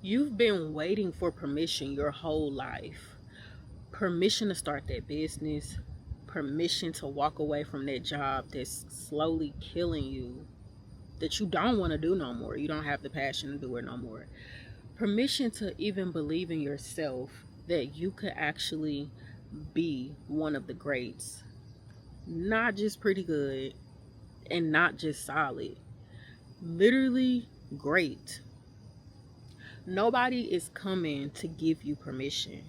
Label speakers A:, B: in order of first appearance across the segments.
A: You've been waiting for permission your whole life. Permission to start that business, permission to walk away from that job that's slowly killing you, that you don't want to do no more. You don't have the passion to do it no more. Permission to even believe in yourself that you could actually be one of the greats. Not just pretty good and not just solid. Literally great. Nobody is coming to give you permission.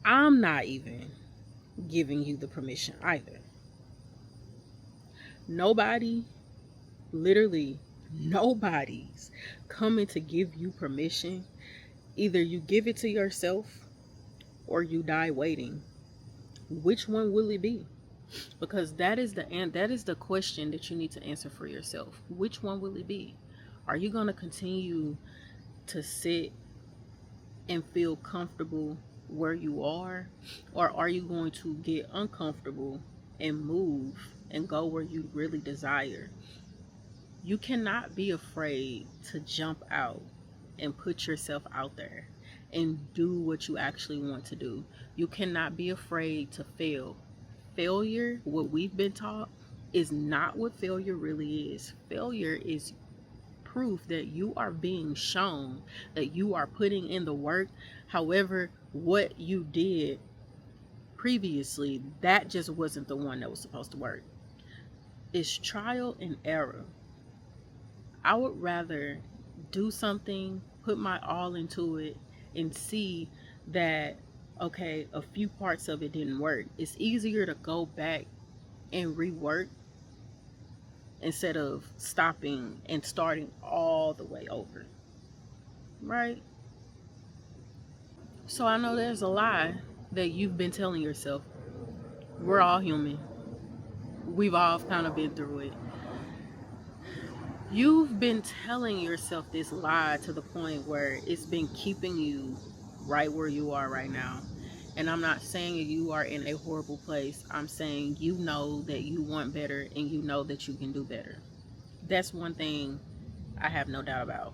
A: I'm not even giving you the permission either. Nobody, literally nobody's coming to give you permission. Either you give it to yourself or you die waiting. Which one will it be? Because that is the question that you need to answer for yourself. Which one will it be? Are you going to continue to sit and feel comfortable where you are, or are you going to get uncomfortable and move and go where you really desire? You cannot be afraid to jump out and put yourself out there and do what you actually want to do. You cannot be afraid to fail. Failure, what we've been taught, is not what failure really is. Failure is proof that you are being shown that you are putting in the work. However, what you did previously, that just wasn't the one that was supposed to work. It's trial and error. I would rather do something, put my all into it, and see that, okay, a few parts of it didn't work. It's easier to go back and rework instead of stopping and starting all the way over, right? So I know there's a lie that you've been telling yourself. We're all human. We've all kind of been through it. You've been telling yourself this lie to the point where it's been keeping you right where you are right now. And I'm not saying you are in a horrible place. I'm saying you know that you want better and you know that you can do better. That's one thing I have no doubt about.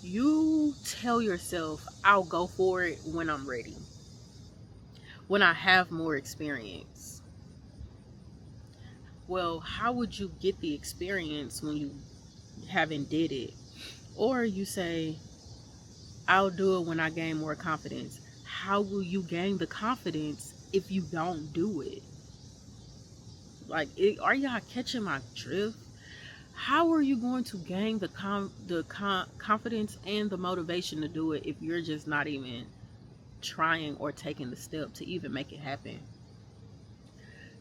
A: You tell yourself, I'll go for it when I'm ready, when I have more experience. Well, how would you get the experience when you haven't did it? Or you say, I'll do it when I gain more confidence. How will you gain the confidence if you don't do it? Are y'all catching my drift? How are you going to gain confidence and the motivation to do it if you're just not even trying or taking the step to even make it happen?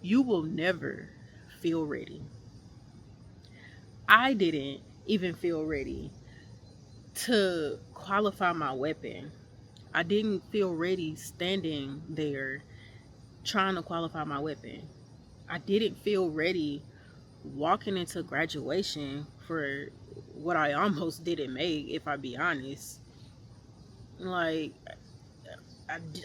A: You will never feel ready. I didn't even feel ready to qualify my weapon. I didn't feel ready standing there trying to qualify my weapon. I didn't feel ready walking into graduation for what I almost didn't make, if I be honest. Like,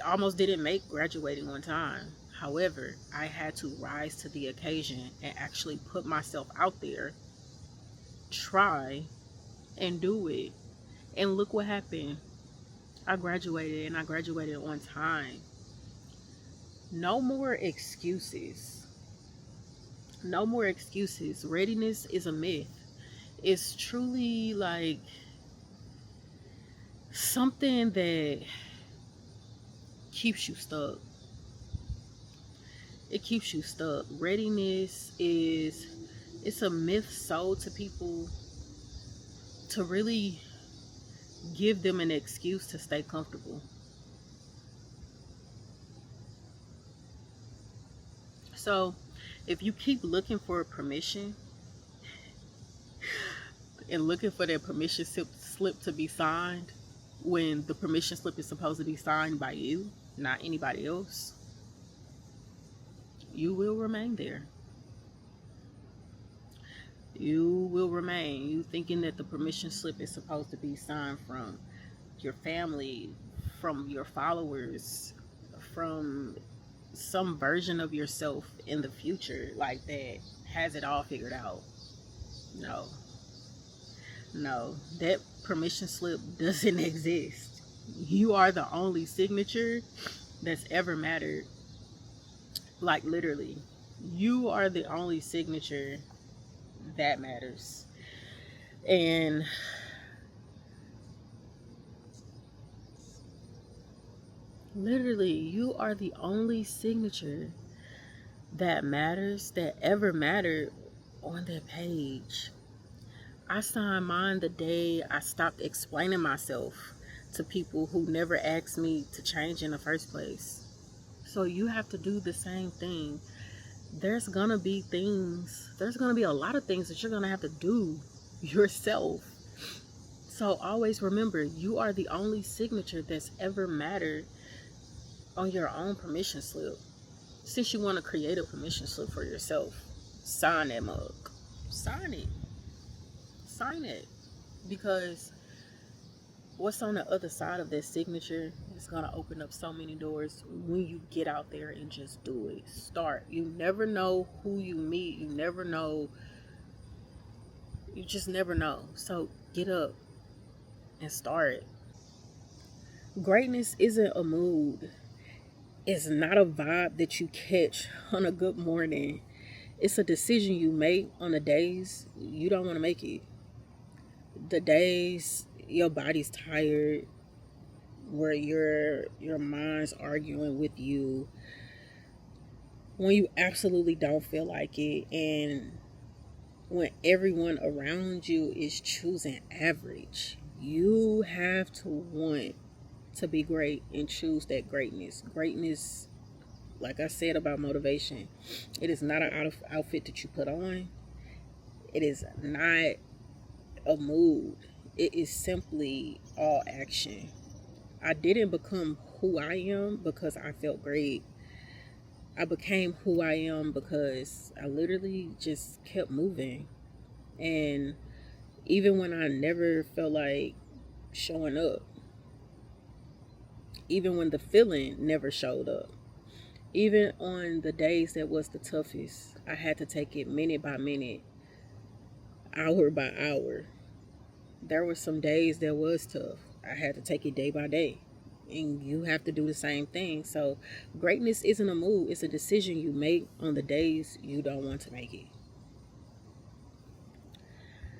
A: almost didn't make graduating on time. However, I had to rise to the occasion and actually put myself out there, try, and do it. And look what happened. I graduated and I graduated on time. No more excuses. No more excuses. Readiness is a myth. It's truly like something that keeps you stuck. It keeps you stuck. Readiness is it's a myth sold to people to really give them an excuse to stay comfortable. So, if you keep looking for permission and looking for that permission slip to be signed when the permission slip is supposed to be signed by you, not anybody else, you will remain there. You will remain. You thinking that the permission slip is supposed to be signed from your family, from your followers, from some version of yourself in the future like that has it all figured out. No. No, that permission slip doesn't exist. You are the only signature that's ever mattered. Like, literally, you are the only signature that matters. And literally, you are the only signature that matters, that ever mattered on that page. I signed mine the day I stopped explaining myself to people who never asked me to change in the first place. So you have to do the same thing. There's gonna be a lot of things that you're gonna have to do yourself. So always remember, you are the only signature that's ever mattered on your own permission slip. Since you want to create a permission slip for yourself, sign that mug. Sign it. Sign it. Because what's on the other side of that signature is going to open up so many doors when you get out there and just do it. Start. You never know who you meet. You never know. You just never know. So get up and start. Greatness isn't a mood. It's not a vibe that you catch on a good morning. It's a decision you make on the days you don't want to make it. The days your body's tired, where your mind's arguing with you, when you absolutely don't feel like it, and when everyone around you is choosing average. You have to want to be great and choose that greatness. Greatness, like I said about motivation, it is not an outfit that you put on. It is not a mood. It is simply all action. I didn't become who I am because I felt great. I became who I am because I literally just kept moving. And even when I never felt like showing up, even when the feeling never showed up, even on the days that was the toughest, I had to take it minute by minute, hour by hour. There were some days that was tough. I had to take it day by day. And you have to do the same thing. So greatness isn't a mood, it's a decision you make on the days you don't want to make it.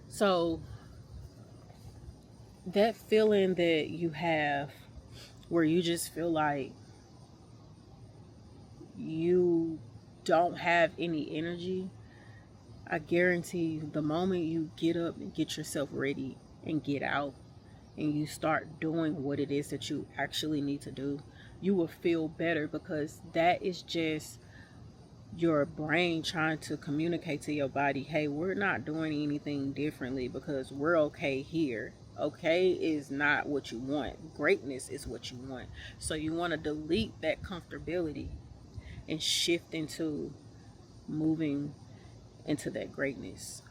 A: So that feeling that you have where you just feel like you don't have any energy, I guarantee you, the moment you get up and get yourself ready and get out and you start doing what it is that you actually need to do, you will feel better, because that is just your brain trying to communicate to your body, hey, we're not doing anything differently because we're okay here. Okay is not what you want. Greatness is what you want. So you want to delete that comfortability and shift into moving into that greatness.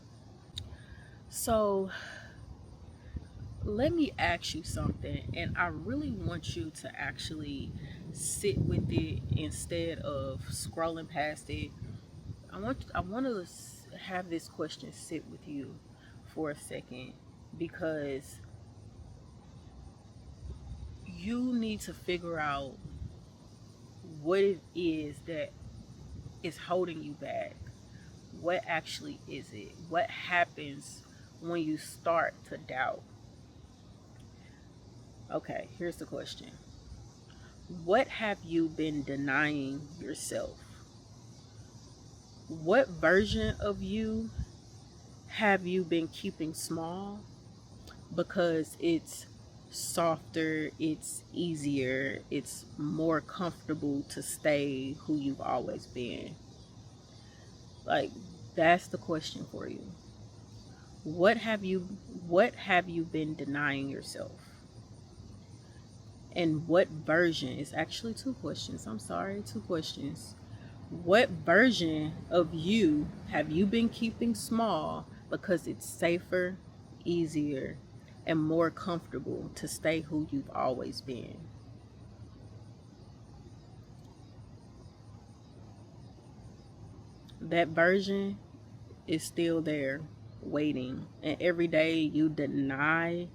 A: So let me ask you something, and I really want you to actually sit with it instead of scrolling past it. I want to have this question sit with you for a second, because you need to figure out what it is that is holding you back. What actually is it? What happens when you start to doubt? Okay, here's the question. What have you been denying yourself? What version of you have you been keeping small because it's softer, it's easier, it's more comfortable to stay who you've always been? Like, that's the question for you. What have you what have you been denying yourself? And what version, is actually two questions. I'm sorry, two questions. What version of you have you been keeping small because it's safer, easier, and more comfortable to stay who you've always been? That version is still there. waiting. And every day you deny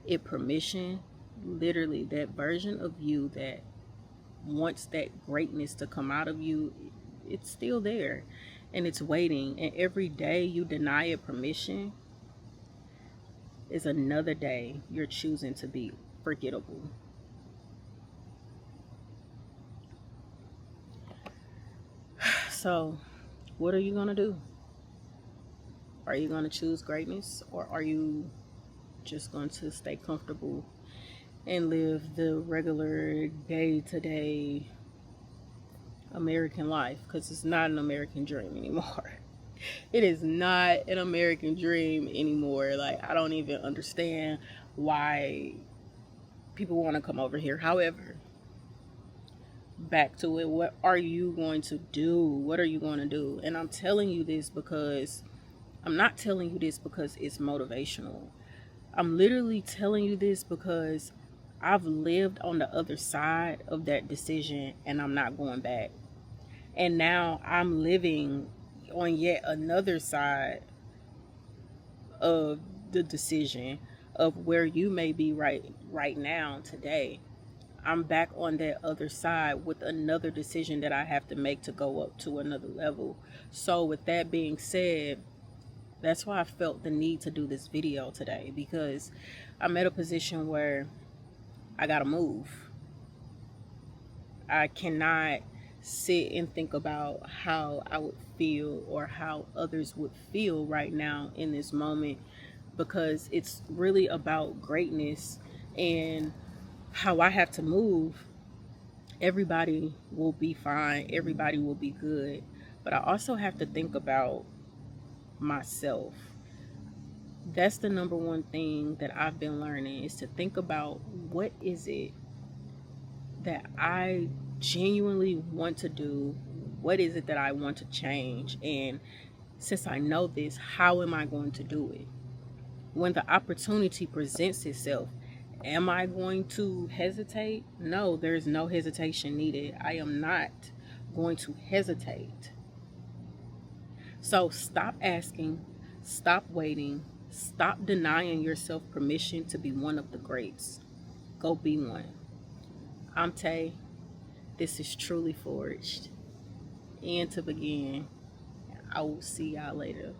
A: it permission, literally that version of you that wants that greatness to come out of you, it's still there and it's waiting. And every day you deny it permission is another day you're choosing to be forgettable. So, what are you going to do? Are you going to choose greatness, or are you just going to stay comfortable and live the regular day-to-day American life? Because it's not an American dream anymore. It is not an American dream anymore. Like, I don't even understand why people want to come over here. However, back to it, what are you going to do? What are you going to do? And I'm telling you this because I'm not telling you this because it's motivational. I'm literally telling you this because I've lived on the other side of that decision and I'm not going back. And now I'm living on yet another side of the decision of where you may be right now today. I'm back on that other side with another decision that I have to make to go up to another level. So with that being said, that's why I felt the need to do this video today, because I'm at a position where I gotta move. I cannot sit and think about how I would feel or how others would feel right now in this moment, because it's really about greatness and how I have to move. Everybody will be fine, everybody will be good, but I also have to think about myself. That's the number one thing that I've been learning, is to think about what is it that I genuinely want to do? What is it that I want to change? And since I know this, how am I going to do it? When the opportunity presents itself, am I going to hesitate? No, there's no hesitation needed. I am not going to hesitate. So stop asking, stop waiting, stop denying yourself permission to be one of the greats. Go be one. I'm Tay. This is Truly Forged. And to begin, I will see y'all later.